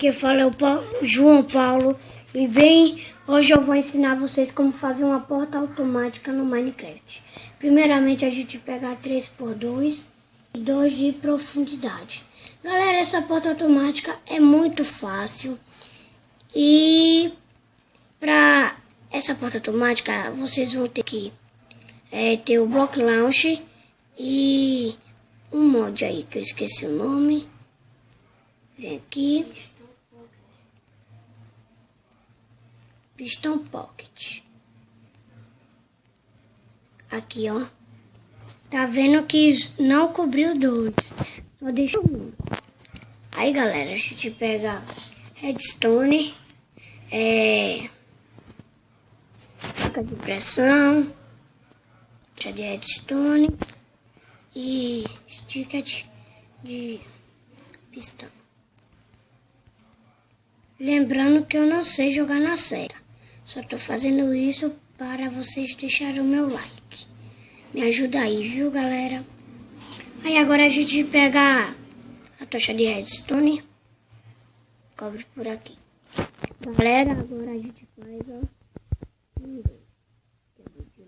Aqui fala é o João Paulo e bem, hoje eu vou ensinar vocês como fazer uma porta automática no Minecraft. Primeiramente a gente pega 3x2 e 2 de profundidade. Galera, essa porta automática é muito fácil e para essa porta automática vocês vão ter que ter o Block Launch e um mod aí que eu esqueci o nome. Vem aqui. Piston Pocket. Aqui, ó. Tá vendo que não cobriu dois. Só deixa um. Aí, galera, a gente pega redstone, placa de pressão, de redstone e sticker de pistão. Lembrando que eu não sei jogar na seta. Só tô fazendo isso para vocês deixarem o meu like. Me ajuda aí, viu, galera? Aí agora a gente pega a tocha de redstone. Cobre por aqui. Galera, agora a gente faz, ó. De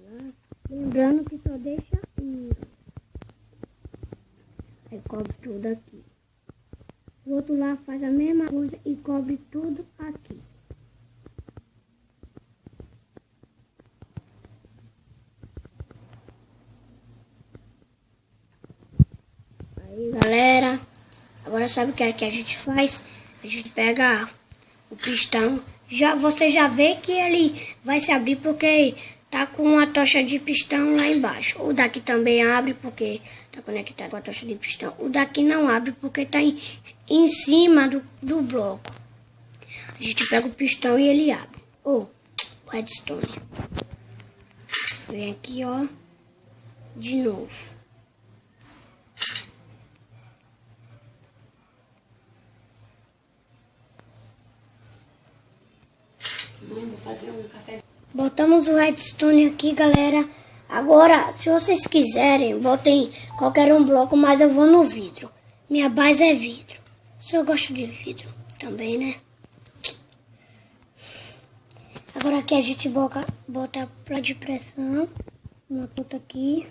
lá. Lembrando que só deixa um. Aí cobre tudo aqui. O outro lá faz a mesma coisa e cobre tudo aqui. Aí, galera, agora sabe o que é que a gente faz? A gente pega o pistão. Você já vê que ele vai se abrir porque tá com a tocha de pistão lá embaixo. O daqui também abre porque tá conectado com a tocha de pistão. O daqui não abre porque tá em cima do bloco. A gente pega o pistão e ele abre. O redstone. Vem aqui, ó. De novo. Vou fazer um café. Botamos o redstone aqui, galera. Agora, se vocês quiserem, botem qualquer um bloco, mas eu vou no vidro. Minha base é vidro. Se eu gosto de vidro também, né? Agora aqui a gente bota a placa de pressão. Uma outra aqui.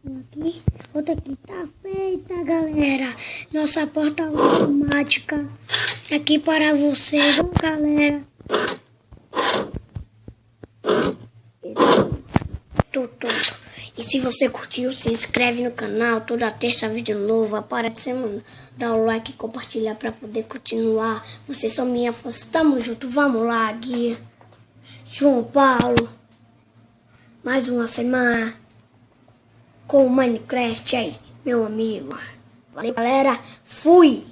Uma aqui. Outra aqui. Tá feita, galera. Nossa porta automática aqui para vocês, galera. E se você curtiu, se inscreve no canal. Toda terça vídeo novo aparecendo. Dá o like e compartilhar para poder continuar. Vocês são minha força. Tamo junto. Vamos lá, guia. João Paulo. Mais uma semana com o Minecraft aí, meu amigo. Valeu, galera. Fui.